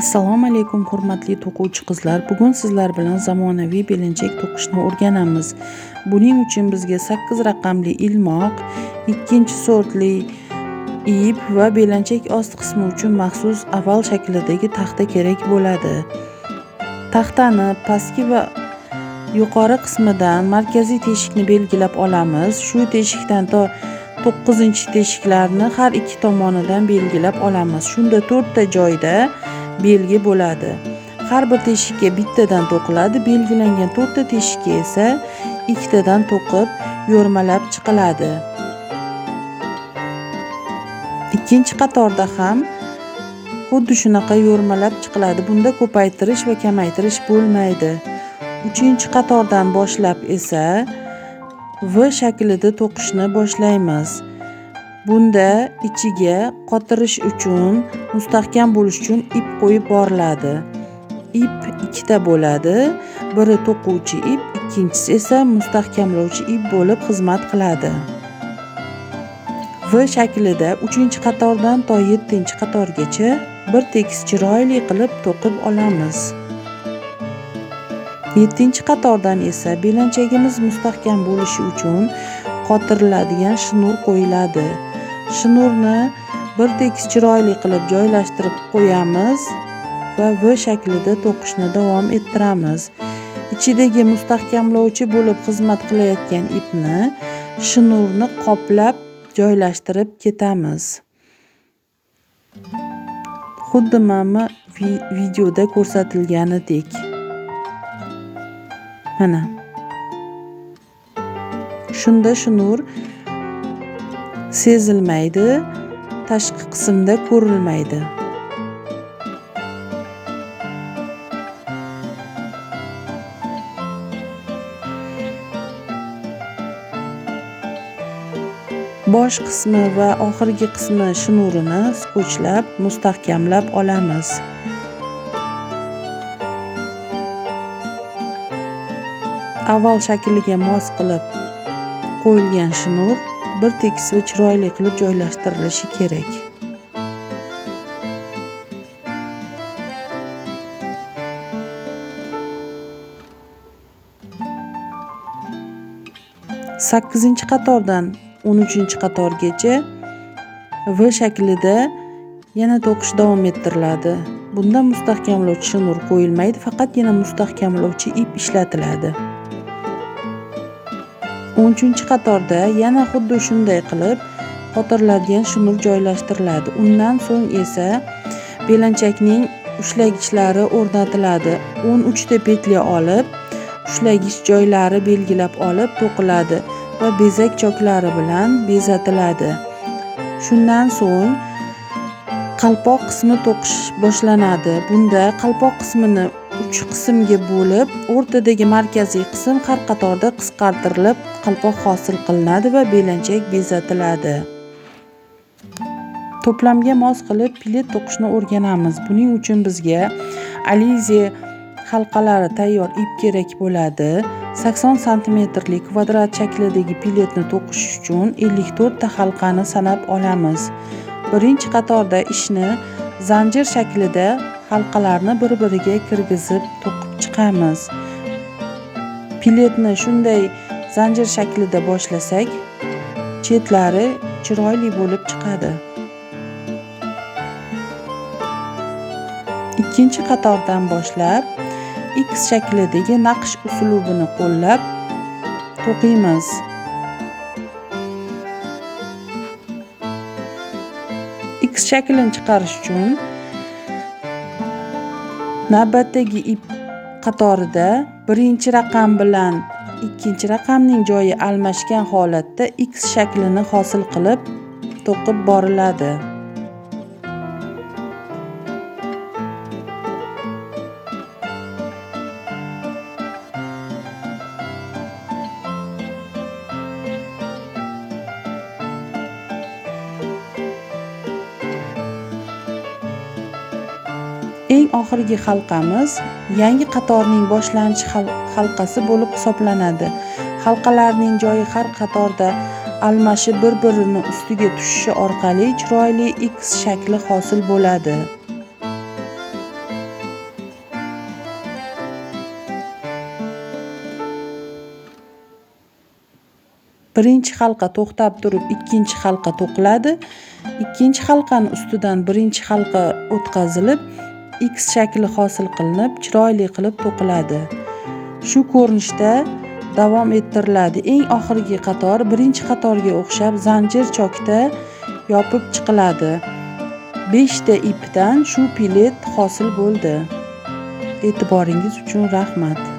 Assalomu alaykum hurmatli to'quvchi qizlar. Bugun sizlar bilan zamonaviy belanchak to'qishni o'rganamiz. Buning uchun bizga 8 raqamli ilmoq, ikkinchi sortli ip va belanchak ost qismi uchun maxsus oval shaklidagi taxta kerak bo'ladi. Taxtani pastki va yuqori qismidan markaziy teshikni belgilab olamiz. Shu teshikdan to 9-teshiklarni har ikki tomonidan belgilab olamiz. Shunda 4 ta joyda belgi bo'ladi. Har bir teshikka bittadan to'qiladi. Belgilangan 4 ta teshikka esa ikkitadan to'qib yo'rmalab chiqiladi. Ikkinchi qatorda ham xuddi shunaqa yo'rmalab chiqiladi. Bunda ko'paytirish va kamaytirish bo'lmaydi. Uchinchi qatordan boshlab esa V shaklida to'qishni boshlaymiz. Bunda ichiga qotirish uchun, mustahkam bo'lish uchun ip qo'yib boriladi. Ip ikkita bo'ladi. Biri to'quvchi ip, ikkinchisi esa mustahkamlovchi ip bo'lib xizmat qiladi. V shaklida 3-qatordan to 7-qatorgacha bir tekis chiroyli qilib to'qib olamiz. 7-qatordan esa belanchagimiz mustahkam bo'lishi uchun qotiriladigan shnur qo'yiladi. Shnurni bir tekis chiroyli qilib joylashtirib qo'yamiz va V shaklida to'qishni davom ettiramiz. Ichidagi mustahkamlovchi bo'lib xizmat qilayotgan ipni shnurni qoplab joylashtirib ketamiz. Xuddi mana videoda ko'rsatilganidek. Mana. Shunda shnur sezilmaydi, tashqi qismda ko'rilmaydi. Bosh qismi va oxirgi qismi shnurini skotchlab mustahkamlab olamiz. Avval shakliga mos qilib qo'yilgan shnur bir tekis va chiroyli qilib joylashtirilishi kerak. Sakkizinchi qatordan 13-qatorgacha V shaklida yana to'qish davom ettiriladi. Bunda mustahkamlovchi shnur qo'yilmaydi, faqatgina mustahkamlovchi ip ishlatiladi. 13-qatorda yana xuddi shunday qilib qotiriladigan shnur joylashtiriladi. Undan so'ng esa belanchakning ushlagichlari o'rnatiladi. 13 ta petля olib, ushlagich joylari belgilab olib to'qiladi va bezak choklari bilan bezatiladi. Shundan so'ng qalpoq qismi to'qish boshlanadi. Bunda qalpoq qismini 3 qismga bo'lib, o'rtadagi markaziy qism har qatorda qisqartirilib, qalpoq hosil qilinadi va belanchak bezatiladi. To'plamga mos qilib pilet to'qishni o'rganamiz. Buning uchun bizga alize halqalari tayyor ip kerak bo'ladi. 80 santimetrlik kvadrat shaklidagi piletni to'qish uchun 54 ta halqani sanab olamiz. Birinchi qatorda ishni zanjir shaklida halqalarni bir-biriga kirgizib to'qib chiqamiz. Piletni shunday zanjir shaklida boshlasak, chetlari chiroyli bo'lib chiqadi. Ikkinchi qatordan boshlab X shaklidagi naqsh uslubini qo'llab to'qiymiz. X shaklini chiqarish uchun navbatdagi ip qatorida birinchi raqam bilan ikkinchi raqamning joyi almashgan holatda X shaklini hosil qilib to'qib boriladi. Eng oxirgi halqamiz yangi qatorning boshlanish halqasi bo'lib hisoblanadi. Halqalarning joyi har qatorda almashib bir-birini ustiga tushishi orqali chiroyli X shakli hosil bo'ladi. birinchi halqa to'xtab turib ikkinchi halqa to'qiladi. Ikkinchi halqani ustidan birinchi halqa o'tkazilib, X shakli hosil qilinib, chiroyli qilib to'qiladi. Shu ko'rinishda davom ettiriladi. Eng oxirgi qator birinchi qatorga o'xshab zanjir chokda yopib chiqiladi. 5 ta ipdan shu pilet hosil bo'ldi. E'tiboringiz uchun rahmat.